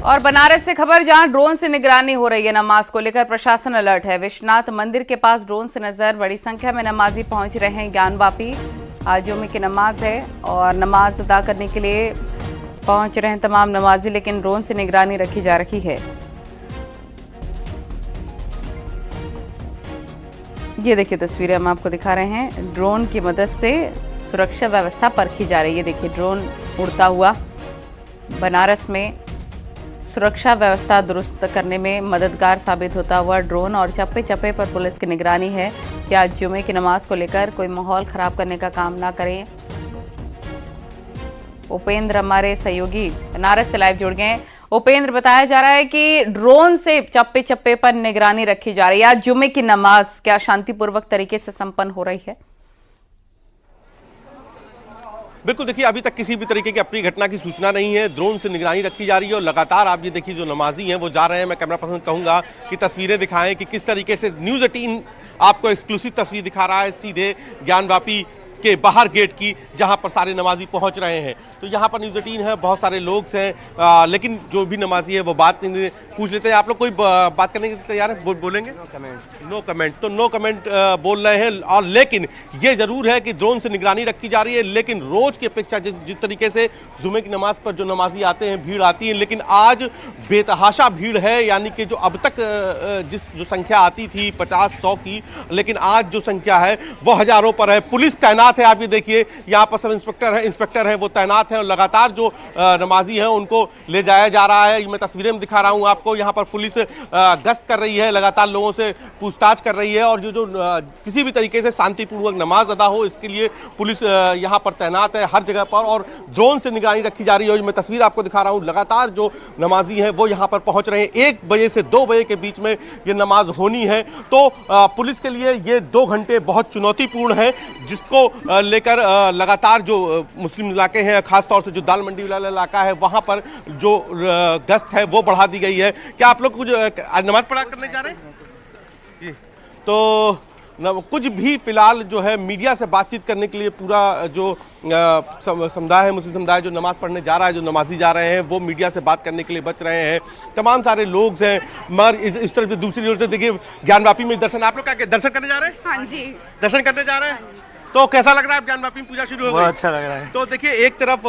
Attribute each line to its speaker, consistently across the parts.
Speaker 1: और बनारस से खबर, जहां ड्रोन से निगरानी हो रही है। नमाज को लेकर प्रशासन अलर्ट है। विश्वनाथ मंदिर के पास ड्रोन से नजर, बड़ी संख्या में नमाजी पहुंच रहे हैं ज्ञानवापी। आज जुमे की नमाज है और नमाज अदा करने के लिए पहुंच रहे हैं तमाम नमाजी, लेकिन ड्रोन से निगरानी रखी जा रही है। ये देखिए तस्वीरें हम आपको दिखा रहे हैं। ड्रोन की मदद से सुरक्षा व्यवस्था परखी जा रही है। देखिए ड्रोन उड़ता हुआ बनारस में सुरक्षा व्यवस्था दुरुस्त करने में मददगार साबित होता हुआ ड्रोन, और चप्पे चप्पे पर पुलिस की निगरानी है कि आज जुमे की नमाज को लेकर कोई माहौल खराब करने का काम ना करें। उपेंद्र हमारे सहयोगी बनारस से लाइव जुड़ गए हैं। उपेंद्र, बताया जा रहा है कि ड्रोन से चप्पे चप्पे पर निगरानी रखी जा रही है। आज जुमे की नमाज क्या शांतिपूर्वक तरीके से संपन्न हो रही है?
Speaker 2: बिल्कुल, देखिए अभी तक किसी भी तरीके की अपनी घटना की सूचना नहीं है। ड्रोन से निगरानी रखी जा रही है और लगातार आप ये देखिए जो नमाजी हैं वो जा रहे हैं। मैं कैमरा पर्सन कहूंगा कि तस्वीरें दिखाएं कि किस तरीके से न्यूज़ 18 आपको एक्सक्लूसिव तस्वीर दिखा रहा है सीधे ज्ञानवापी के बाहर गेट की, जहां पर सारे नमाजी पहुंच रहे हैं। तो यहां पर न्यूज़ 18 है, बहुत सारे लोग हैं, लेकिन जो भी नमाजी है वो बात पूछ लेते हैं। आप लोग कोई बात करने के लिए तैयार है? बोलेंगे? No comment. तो नो कमेंट बोल रहे हैं। और लेकिन ये जरूर है कि ड्रोन से निगरानी रखी जा रही है, लेकिन रोज की अपेक्षा जिस तरीके से जुमे की नमाज पर जो नमाजी आते हैं, भीड़ आती है, लेकिन आज बेतहाशा भीड़ है। यानी कि जो अब तक जो संख्या आती थी 50-100 की, लेकिन आज जो संख्या है वो हजारों पर है। पुलिस तैनात है। आप ये देखिए यहाँ पर सब इंस्पेक्टर हैं वो तैनात हैं और लगातार जो नमाजी हैं उनको ले जाया जा रहा है। मैं तस्वीरें में दिखा रहा हूँ आपको। यहाँ पर पुलिस गश्त कर रही है, लगातार लोगों से पूछताछ कर रही है, और जो किसी भी तरीके से शांतिपूर्वक नमाज अदा हो इसके लिए पुलिस यहाँ पर तैनात है हर जगह पर, और ड्रोन से निगरानी रखी जा रही है। मैं तस्वीर आपको दिखा रहा हूँ, लगातार जो नमाजी हैं वो यहाँ पर पहुँच रहे हैं। 1 बजे से 2 बजे के बीच में ये नमाज होनी है। तो पुलिस के लिए ये 2 घंटे बहुत चुनौतीपूर्ण है, जिसको लेकर लगातार जो मुस्लिम इलाके हैं, खासतौर से जो दाल मंडी वाला इलाका है, वहां पर जो गश्त है वो बढ़ा दी गई है। क्या आप लोग कुछ नमाज पढ़ा करने जा रहे हैं? जी। तो कुछ भी फिलहाल जो है मीडिया से बातचीत करने के लिए पूरा जो समुदाय है, मुस्लिम समुदाय जो नमाज पढ़ने जा रहा है, जो नमाजी जा रहे हैं, वो मीडिया से बात करने के लिए बच रहे हैं। तमाम सारे लोग हैं, मगर इस तरफ दूसरी ओर से देखिए ज्ञानवापी में दर्शन, आप लोग क्या दर्शन करने जा रहे हैं?
Speaker 3: हाँ जी,
Speaker 2: दर्शन करने जा रहे हैं। तो कैसा लग रहा है? ज्ञानवापी में पूजा शुरू हो गई?
Speaker 4: बहुत अच्छा लग रहा है।
Speaker 2: तो देखिए एक तरफ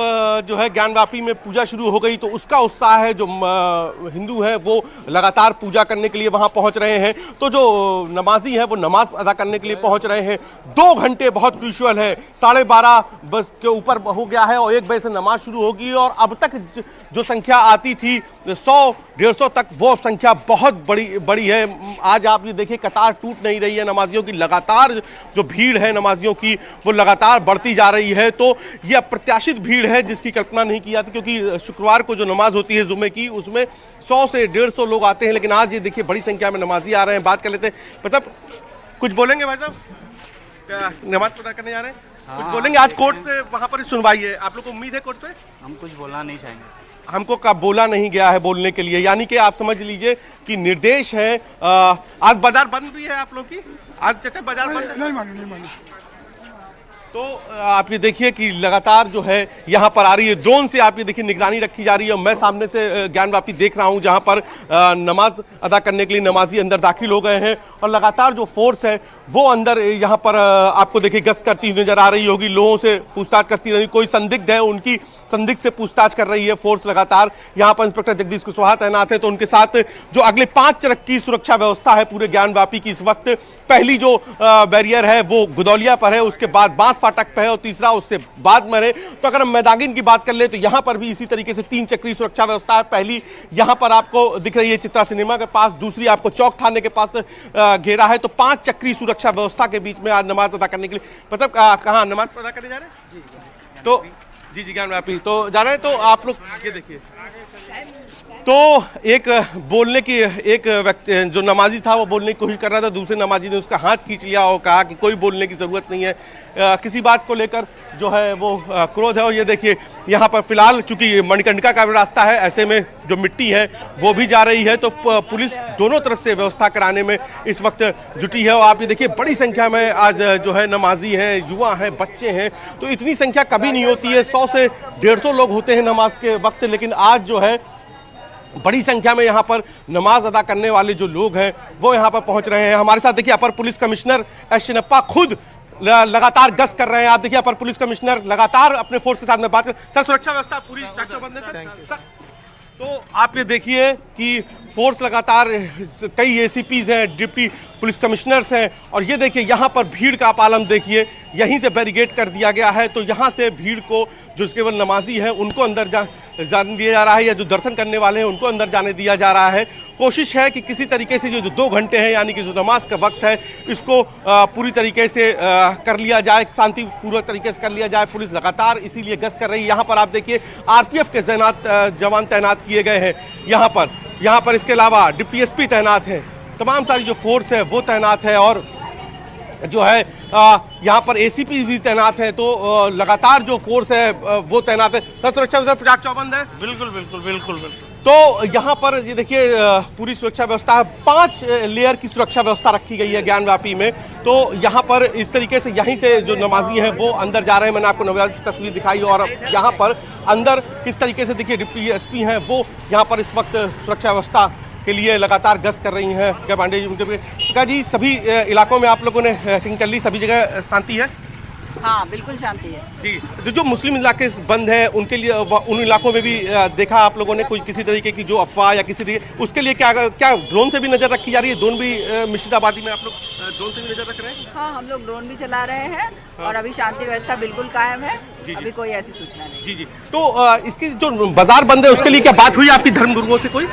Speaker 2: जो है ज्ञानवापी में पूजा शुरू हो गई, तो उसका उत्साह है। जो हिंदू हैं वो लगातार पूजा करने के लिए वहां पहुंच रहे हैं। तो जो नमाजी हैं वो नमाज अदा करने के लिए पहुंच रहे हैं। 2 घंटे बहुत क्रूशियल है। 12:30 बस के ऊपर हो गया है और 1 बजे से नमाज शुरू होगी। और अब तक जो संख्या आती थी 100-150 तक, वो संख्या बहुत बड़ी है। आज आप ये देखिए कतार टूट नहीं रही है नमाजियों की। लगातार जो भीड़ है नमाजियों की वो लगातार बढ़ती जा रही है। तो ये अप्रत्याशित भीड़ है जिसकी कल्पना नहीं की जाती, क्योंकि शुक्रवार को जो नमाज होती है जुमे की, उसमें 100 से 150 लोग आते हैं, लेकिन आज ये देखिए बड़ी संख्या में नमाजी आ रहे हैं। बात कर लेते हैं। मतलब कुछ बोलेंगे भाई साहब? क्या नमाज अदा करने जा रहे हैं? कुछ बोलेंगे? आज कोर्ट से वहां पर सुनवाई है, आप लोग को उम्मीद है कोर्ट से?
Speaker 4: हम कुछ बोलना नहीं चाहेंगे।
Speaker 2: हमको कब बोला नहीं गया है बोलने के लिए, यानी कि आप समझ लीजिए कि निर्देश है। आज बाजार बंद भी है आप लोग की? आज चाचा बाजार बंद
Speaker 5: नहीं मानी।
Speaker 2: तो आप ये देखिए कि लगातार जो है यहाँ पर आ रही है ड्रोन से, आप ये देखिए निगरानी रखी जा रही है। मैं सामने से ज्ञानवापी देख रहा हूँ, जहाँ पर नमाज अदा करने के लिए नमाजी अंदर दाखिल हो गए हैं, और लगातार जो फोर्स है वो अंदर यहाँ पर आपको देखिए गश्त करती हुई नजर आ रही होगी, लोगों से पूछताछ करती रही। कोई संदिग्ध है, उनकी संदिग्ध से पूछताछ कर रही है फोर्स लगातार। यहाँ पर इंस्पेक्टर जगदीश कुशवाहा तैनात है, तो उनके साथ जो अगले 5 चरक की सुरक्षा व्यवस्था है पूरे ज्ञानवापी की। इस वक्त पहली जो बैरियर है वो गुदौलिया पर है, उसके बाद बांस फाटक पे है, और तीसरा उससे बाद में है। तो अगर हम मैदागिन की बात कर ले तो यहाँ पर भी इसी तरीके से 3 चक्री सुरक्षा व्यवस्था है। पहली यहाँ पर आपको दिख रही है चित्रा सिनेमा के पास, दूसरी आपको चौक थाने के पास घेरा है। तो 5 चक्री सुरक्षा व्यवस्था के बीच में आज नमाज अदा करने के लिए, मतलब कहाँ नमाज अदा करने जा रहे हैं? तो जी ज्ञानवापी तो जा रहे हैं। तो आप लोग ये देखिए, तो एक बोलने की एक व्यक्ति जो नमाजी था वो बोलने की कोशिश कर रहा था, दूसरे नमाजी ने उसका हाथ खींच लिया और कहा कि कोई बोलने की ज़रूरत नहीं है। किसी बात को लेकर जो है वो क्रोध है। और ये देखिए यहाँ पर फिलहाल चूंकि मणिकर्णिका का रास्ता है, ऐसे में जो मिट्टी है वो भी जा रही है, तो पुलिस दोनों तरफ से व्यवस्था कराने में इस वक्त जुटी है। और आप ये देखिए बड़ी संख्या में आज जो है नमाजी हैं, युवा हैं, बच्चे हैं। तो इतनी संख्या कभी नहीं होती है, 100 से 150 लोग होते हैं नमाज के वक्त, लेकिन आज जो है बड़ी संख्या में यहाँ पर नमाज अदा करने वाले जो लोग हैं वो यहाँ पर पहुँच रहे हैं। हमारे साथ देखिए अपर पुलिस कमिश्नर एस शिनप्पा खुद लगातार गश्त कर रहे हैं। आप देखिए अपर पुलिस कमिश्नर लगातार अपने फोर्स के साथ में बात कर। सर, सुरक्षा व्यवस्था पूरी चाक चौबंद है सर। तो आप ये देखिए कि फोर्स लगातार, कई एसीपीज हैं, डिप्टी पुलिस कमिश्नर्स हैं, और ये देखिए यहाँ पर भीड़ का आप आलम देखिए, यहीं से बैरिकेड कर दिया गया है। तो यहाँ से भीड़ को, जो केवल नमाजी हैं उनको अंदर जाने दिया जा रहा है, या जो दर्शन करने वाले हैं उनको अंदर जाने दिया जा रहा है। कोशिश है कि किसी तरीके से जो 2 घंटे हैं यानी कि जो नमाज का वक्त है इसको पूरी तरीके से कर लिया जाए, शांतिपूर्वक तरीके से कर लिया जाए। पुलिस लगातार इसीलिए गश्त कर रही है। यहाँ पर आप देखिए आरपीएफ के जवान तैनात किए गए हैं यहाँ पर इसके अलावा डिप्टी एसपी तैनात हैं, तमाम सारी जो फोर्स है वो तैनात है, और जो है यहाँ पर एसीपी भी तैनात है। तो लगातार जो फोर्स है वो तैनात है। सुरक्षा व्यवस्था चाक चौबंद है।
Speaker 3: बिल्कुल।
Speaker 2: तो यहाँ पर ये देखिए पूरी सुरक्षा व्यवस्था है। 5 लेयर की सुरक्षा व्यवस्था रखी गई है ज्ञानवापी में। तो यहाँ पर इस तरीके से यहीं से जो नमाजी हैं वो अंदर जा रहे हैं। मैंने आपको नमाज की तस्वीर दिखाई, और यहाँ पर अंदर किस तरीके से देखिए डिप्टी एसपी हैं वो यहाँ पर इस वक्त सुरक्षा व्यवस्था के लिए लगातार गश्त कर रही हैं। क्या पांडे जी, सभी इलाकों में आप लोगों ने चेकिंग कर ली, सभी जगह शांति है?
Speaker 4: हाँ, बिल्कुल शांति है
Speaker 2: जी। जो मुस्लिम इलाके बंद है उनके लिए, उन इलाकों में भी देखा आप लोगों ने कोई किसी तरीके की जो अफवाह या किसी तरीके, उसके लिए क्या ड्रोन से भी नजर रखी जा रही है? ड्रोन भी मुर्शिदाबादी में आप लोग ड्रोन से भी नजर रख रहे हैं?
Speaker 4: हाँ, हम लोग ड्रोन भी चला रहे हैं। और अभी शांति व्यवस्था बिल्कुल कायम है। अभी कोई ऐसी सूचना नहीं।
Speaker 2: जी। तो इसकी जो बाजार बंद है उसके लिए क्या बात हुई आपकी धर्मगुरुओं से कोई?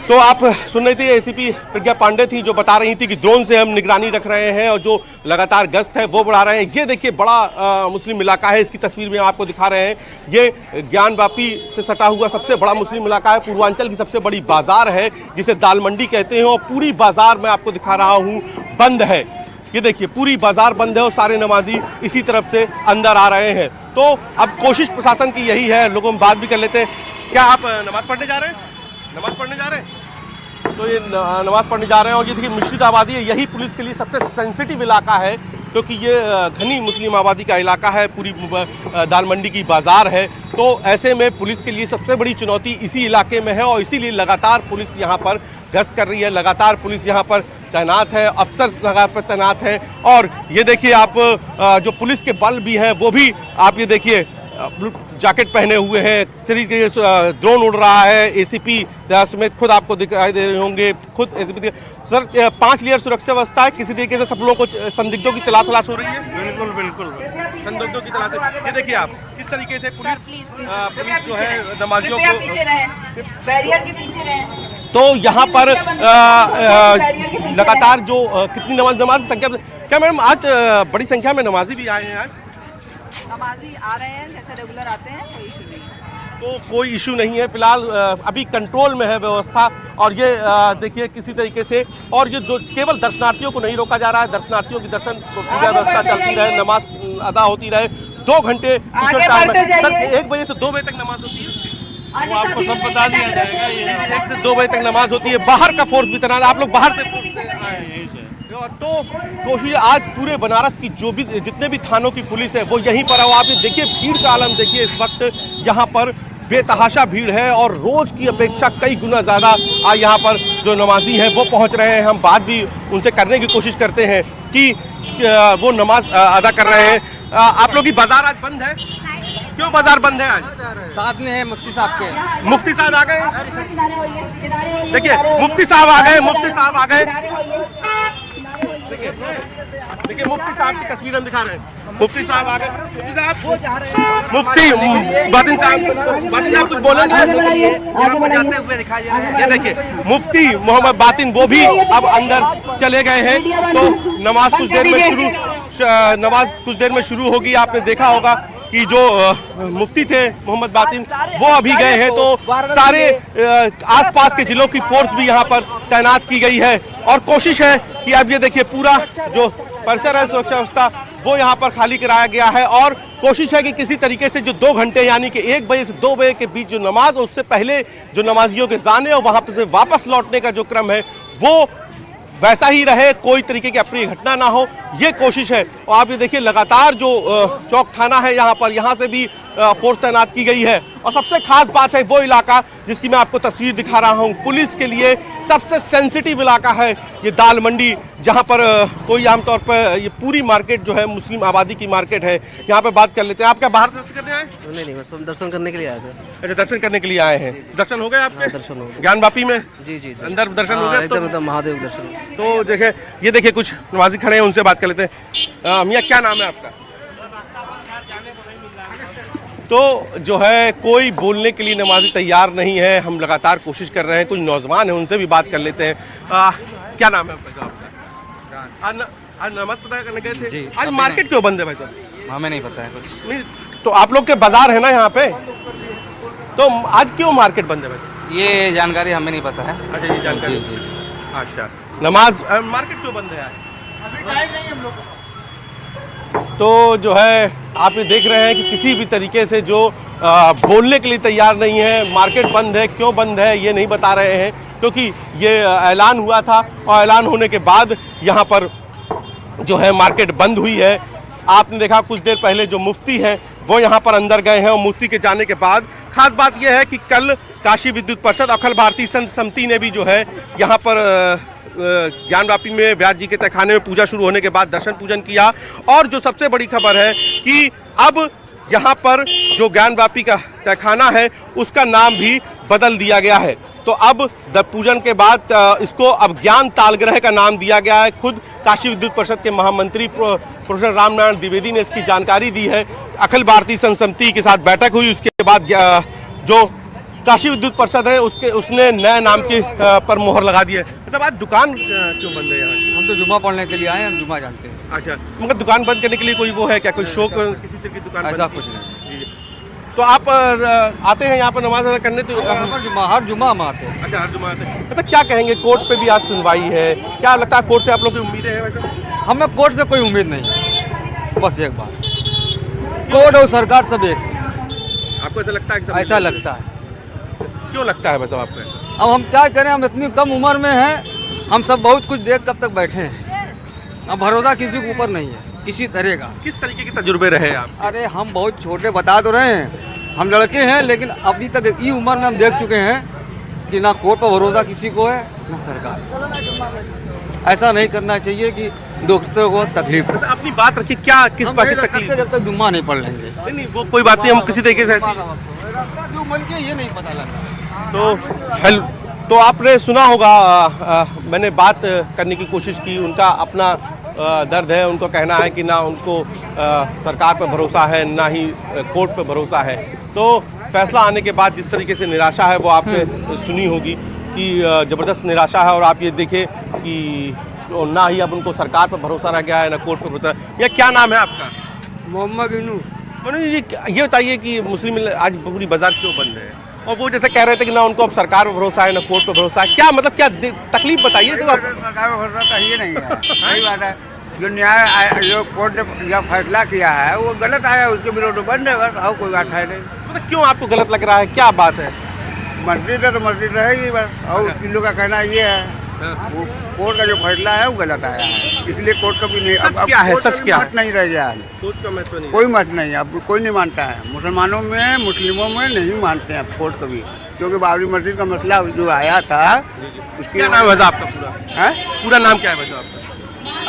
Speaker 2: तो आप सुन रहे थे एसीपी प्रज्ञा पांडे थी जो बता रही थी कि ड्रोन से हम निगरानी रख रहे हैं और जो लगातार गश्त है वो बढ़ा रहे हैं। ये देखिए बड़ा मुस्लिम इलाका है, इसकी तस्वीर में आपको दिखा रहे हैं। ये ज्ञानवापी से सटा हुआ सबसे बड़ा मुस्लिम इलाका है, पूर्वांचल की सबसे बड़ी बाजार है जिसे दाल मंडी कहते हैं, और पूरी बाजार मैं आपको दिखा रहा हूँ बंद है। ये देखिए पूरी बाजार बंद है और सारे नमाजी इसी तरफ से अंदर आ रहे हैं। तो अब कोशिश प्रशासन की यही है, लोगों में बात भी कर लेते हैं। क्या आप नमाज पढ़ने जा रहे हैं? तो ये नमाज पढ़ने जा रहे हैं। और ये देखिए मिश्रित आबादी है, यही पुलिस के लिए सबसे सेंसिटिव इलाका है क्योंकि ये घनी मुस्लिम आबादी का इलाका है, पूरी दाल मंडी की बाजार है। तो ऐसे में पुलिस के लिए सबसे बड़ी चुनौती इसी इलाके में है, और इसीलिए लगातार पुलिस यहाँ पर गश्त कर रही है, लगातार पुलिस यहाँ पर तैनात है, अफसर लगातार तैनात है। और ये देखिए आप जो पुलिस के बल भी हैं वो भी आप ये देखिए जैकेट पहने हुए हैं, तरीके से ड्रोन उड़ रहा है। एसीपी समेत खुद आपको दिखाई दे रहे होंगे, खुद एसीपी। सर 5 लेयर सुरक्षा व्यवस्था है, किसी तरीके से सब लोगों को संदिग्धों की तलाश हो रही है?
Speaker 3: बिल्कुल
Speaker 2: संदिग्धों की तलाश। ये देखिए आप किस तरीके से पुलिस जो है नमाजियों को
Speaker 4: पीछे रहे, बैरियर के पीछे रहे।
Speaker 2: तो यहाँ पर लगातार जो कितनी नमाज संख्या, क्या मैडम आज बड़ी संख्या में नमाजी भी आए हैं? आज
Speaker 4: नमाजी आ रहे हैं, जैसे रेगुलर आते हैं, कोई इशू नहीं है।
Speaker 2: तो कोई इशू नहीं है फिलहाल, अभी कंट्रोल में है व्यवस्था। और ये देखिए किसी तरीके से, और ये केवल दर्शनार्थियों को नहीं रोका जा रहा है, दर्शनार्थियों की दर्शन पूजा व्यवस्था चलती रहे, नमाज अदा होती रहे। 2 घंटे सर 1 बजे से 2 बजे तक नमाज होती है,
Speaker 3: वो आपको सब बता दिया जाएगा।
Speaker 2: 1 से 2 बजे तक नमाज होती है। बाहर का फोर्स भी तैनात, आप लोग बाहर से तो कोशिश आज पूरे बनारस की जो भी जितने भी थानों की पुलिस है वो यहीं पर है। आप ये देखिए भीड़ का आलम देखिए, इस वक्त यहाँ पर बेतहाशा भीड़ है और रोज की अपेक्षा कई गुना ज़्यादा यहाँ पर जो नमाजी हैं वो पहुँच रहे हैं। हम बात भी उनसे करने की कोशिश करते हैं कि वो नमाज अदा कर रहे हैं। आप लोग की बाजार आज बंद है, क्यों बाजार बंद है आज?
Speaker 5: साथ में है मुफ्ती साहब के।
Speaker 2: मुफ्ती साहब आ गए, देखिए मुफ्ती साहब आ गए। देखिए मुफ्ती साहब की तस्वीर हम दिखा रहे हैं। मुफ्ती साहब आ गए। मुफ्ती बातिन साहब कुछ बोलेंगे? ये देखिए मुफ्ती मोहम्मद बातिन वो भी अब अंदर चले गए हैं। तो नमाज कुछ देर में शुरू होगी। आपने देखा होगा कि जो मुफ्ती थे मोहम्मद बातिन वो अभी गए हैं। तो सारे आसपास के जिलों की फोर्स भी यहाँ पर तैनात की गई है और कोशिश है कि अब ये देखिए पूरा जो परिसर है सुरक्षा व्यवस्था वो यहाँ पर खाली कराया गया है। और कोशिश है कि किसी तरीके से जो 2 घंटे यानी कि 1 बजे से 2 बजे के बीच जो नमाज, उससे पहले जो नमाजियों के जाने और वहाँ से वापस लौटने का जो क्रम है वो वैसा ही रहे, कोई तरीके की अप्रिय घटना ना हो, ये कोशिश है। और आप ये देखिए लगातार जो चौक थाना है यहाँ से भी फोर्स तैनात की गई है। और सबसे खास बात है वो इलाका जिसकी मैं आपको तस्वीर दिखा रहा हूँ, पुलिस के लिए सबसे सेंसिटिव इलाका है ये दाल मंडी, जहाँ पर कोई आमतौर पर ये पूरी मार्केट जो है मुस्लिम आबादी की मार्केट है। यहाँ पे बात कर लेते हैं। आप क्या बाहर दर्शन करने आए?
Speaker 5: नहीं, बस हम दर्शन करने के लिए आए थे।
Speaker 2: अच्छा, दर्शन करने के लिए आए हैं। दर्शन हो गए आपके?
Speaker 5: दर्शन हो गए।
Speaker 2: ज्ञानवापी में?
Speaker 5: जी
Speaker 2: अंदर दर्शन हो गए?
Speaker 5: एकदम महादेव दर्शन।
Speaker 2: तो देखे ये देखिए कुछ नमाजी खड़े हैं, उनसे बात कर लेते हैं। मियाँ क्या नाम है आपका? तो जो है कोई बोलने के लिए नमाजी तैयार नहीं है। हम लगातार कोशिश कर रहे हैं, कुछ नौजवान हैं उनसे भी बात कर लेते हैं। क्या नाम है आपका? आज नमाज पता करने गए थे जी। आज मार्केट क्यों बंद है भाई साहब?
Speaker 5: हमें नहीं पता है कुछ।
Speaker 2: नहीं तो आप लोग के बाजार है ना यहाँ पे, तो आज क्यों मार्केट बंद है भाई?
Speaker 5: ये जानकारी हमें नहीं पता है।
Speaker 2: अच्छा, ये जानकारी।
Speaker 5: जी।
Speaker 2: अच्छा, नमाज मार्केट क्यों बंद है आज? तो जो है आप ये देख रहे हैं कि किसी भी तरीके से जो बोलने के लिए तैयार नहीं है। मार्केट बंद है, क्यों बंद है ये नहीं बता रहे हैं, क्योंकि ये ऐलान हुआ था और ऐलान होने के बाद यहाँ पर जो है मार्केट बंद हुई है। आपने देखा कुछ देर पहले जो मुफ्ती हैं वो यहाँ पर अंदर गए हैं और मुफ्ती के जाने के बाद खास बात यह है कि कल काशी विद्युत परिषद अखिल भारतीय संत समिति ने भी जो है यहाँ पर ज्ञानवापी में व्यास जी के तहखाने में पूजा शुरू होने के बाद दर्शन पूजन किया। और जो सबसे बड़ी खबर है कि अब यहाँ पर जो ज्ञानवापी का तहखाना है उसका नाम भी बदल दिया गया है। तो अब पूजन के बाद इसको अब ज्ञान तालग्रह का नाम दिया गया है। खुद काशी विद्युत परिषद के महामंत्री प्रोफेसर रामनारायण द्विवेदी ने इसकी जानकारी दी है। अखिल भारतीय संत समिति के साथ बैठक हुई, उसके बाद जो काशी विद्युत परिषद है उसने नए नाम के पर मोहर लगा दी है। मतलब आज दुकान क्यों बंद है यहाँ?
Speaker 5: हम तो जुम्मा पढ़ने के लिए आए हैं, हम जुम्मा जानते हैं।
Speaker 2: अच्छा, मतलब दुकान बंद करने के लिए कोई वो है क्या, कोई शौक किसी तरह की दुकान?
Speaker 5: ऐसा कुछ नहीं।
Speaker 2: तो आप आते हैं यहाँ पर नमाज अदा करने? तो
Speaker 5: हर जुम्मा हम आते हैं।
Speaker 2: अच्छा, हर जुम्मा आते हैं। मतलब क्या कहेंगे, कोर्ट पे भी आज सुनवाई है, क्या लगता है कोर्ट से आप लोग की उम्मीदें हैं?
Speaker 5: हमें कोर्ट से कोई उम्मीद नहीं, बस एक बात, कोर्ट और सरकार सब एक है।
Speaker 2: आपको ऐसा लगता है?
Speaker 5: ऐसा लगता है।
Speaker 2: क्यों लगता है मतलब आपको?
Speaker 5: अब हम क्या करें, हम इतनी कम उम्र में हैं, हम सब बहुत कुछ देख कब तक बैठे हैं। अब भरोसा किसी के ऊपर नहीं है किसी तरह का।
Speaker 2: किस तरीके के तजुर्बे रहे आप?
Speaker 5: अरे हम बहुत छोटे, बता तो रहे हैं, हम लड़के हैं, लेकिन अभी तक ये उम्र में हम देख चुके हैं कि ना कोर्ट पर भरोसा किसी को है ना सरकार। ऐसा नहीं करना चाहिए कि दोस्तों को तकलीफ हो।
Speaker 2: अपनी बात रखिए, क्या किस बात की तकलीफ?
Speaker 5: जब तक जुम्मा नहीं पढ़ लेंगे।
Speaker 2: नहीं वो कोई बात नहीं, हम किसी तरीके से
Speaker 5: ये नहीं पता लगा।
Speaker 2: तो आपने सुना होगा, मैंने बात करने की कोशिश की, उनका अपना दर्द है। उनको कहना है कि ना उनको सरकार पर भरोसा है ना ही कोर्ट पर भरोसा है। तो फैसला आने के बाद जिस तरीके से निराशा है वो आपने सुनी होगी कि ज़बरदस्त निराशा है। और आप ये देखिए कि ना ही अब उनको सरकार पर भरोसा रह गया है ना कोर्ट पर भरोसा। या क्या नाम है आपका?
Speaker 5: मोहम्मद इनू।
Speaker 2: ये बताइए कि मुस्लिम आज पूरी बाजार क्यों बंद है? और वो जैसे कह रहे थे कि ना उनको अब सरकार पर भरोसा है ना कोर्ट पर भरोसा है, क्या मतलब क्या तकलीफ बताइए। तो
Speaker 6: सरकार पर भरोसा चाहिए नहीं है। सही बात है, जो न्याय जो कोर्ट ने जो फैसला किया है वो गलत आया, उसके विरोध बंद है, बस और कोई बात है नहीं।
Speaker 2: मतलब क्यों आपको गलत लग रहा है, क्या बात है?
Speaker 6: मस्जिद है तो मस्जिद रहेगी बस, और इन लोगों का कहना ये है वो कोर्ट का जो फैसला है वो गलत आया है, इसलिए कोर्ट का भी नहीं। अब
Speaker 2: क्या है, सच क्या है?
Speaker 6: नहीं रह गया,
Speaker 2: कोर्ट का महत्व नहीं,
Speaker 6: कोई मत नहीं, अब कोई नहीं मानता है। मुसलमानों में मुस्लिमों में नहीं मानते हैं कोर्ट कभी, क्योंकि बाबरी मस्जिद का मसला जो आया था उसके।
Speaker 2: क्या नाम है आपका पूरा?
Speaker 6: है
Speaker 2: पूरा नाम क्या है आपका?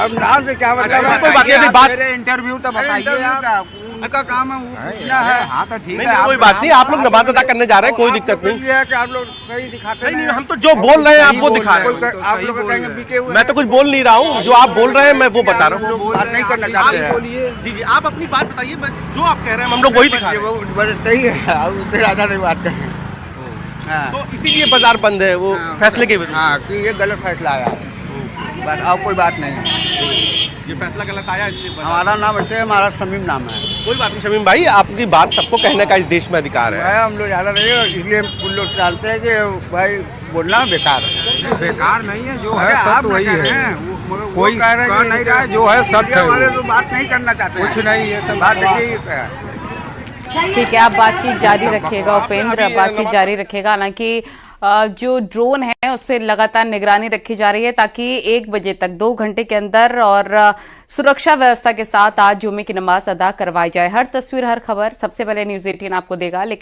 Speaker 6: अब नाम से क्या मतलब है?
Speaker 2: कोई बात नहीं, बात
Speaker 6: इंटरव्यू तो बताइए, उनका काम है पूछना है।
Speaker 5: हाँ तो ठीक
Speaker 2: है, कोई बात नहीं, आप लोग नमाज अदा करने जा रहे हैं, कोई दिक्कत नहीं
Speaker 6: है कि आप लोग सही दिखाते
Speaker 2: नहीं। हम तो जो बोल रहे हैं आप वो दिखा रहे हैं।
Speaker 6: आप लोग कहेंगे बिके हुए।
Speaker 2: मैं तो कुछ बोल नहीं रहा हूँ, जो आप बोल रहे हैं मैं वो बता रहा हूँ।
Speaker 6: बात नहीं करना चाहते हैं।
Speaker 2: जी जी, आप अपनी बात बताइए, जो आप कह रहे हैं हम लोग वही दिखा रहे हैं।
Speaker 6: बस सही है, और उससे ज्यादा नहीं बात करें।
Speaker 2: तो इसीलिए बाजार बंद है, वो फैसले के विरुद्ध।
Speaker 6: हाँ, कि ये गलत फैसला आया है, बस और कोई बात नहीं है।
Speaker 2: ये फैसला गलत आया इसलिए
Speaker 6: हमारा नाम ऐसे हमारा शमीम नाम है।
Speaker 2: कोई बात नहीं शमीम भाई, आपकी बात सबको कहने का इस देश में अधिकार है।
Speaker 6: हम लोग ज़्यादा नहीं है, इसलिए उन लोग जानते हैं कि भाई बोलना बेकार है।
Speaker 5: बेकार नहीं है, जो
Speaker 6: है
Speaker 5: सत्य वही है।
Speaker 6: कोई कह रहे हैं
Speaker 5: नहीं रहा, जो है सत्य है।
Speaker 6: वाले तो बात नहीं करना चाहते,
Speaker 5: कुछ नहीं है,
Speaker 6: बात यही है।
Speaker 1: ठीक है, आप बातचीत जारी रखिएगा उपेंद्र, बातचीत जारी रखिएगा। हालांकि जो ड्रोन है उससे लगातार निगरानी रखी जा रही है ताकि 1 बजे तक 2 घंटे के अंदर और सुरक्षा व्यवस्था के साथ आज जुम्मे की नमाज अदा करवाई जाए। हर तस्वीर हर खबर सबसे पहले न्यूज़ 18 आपको देगा, लेकिन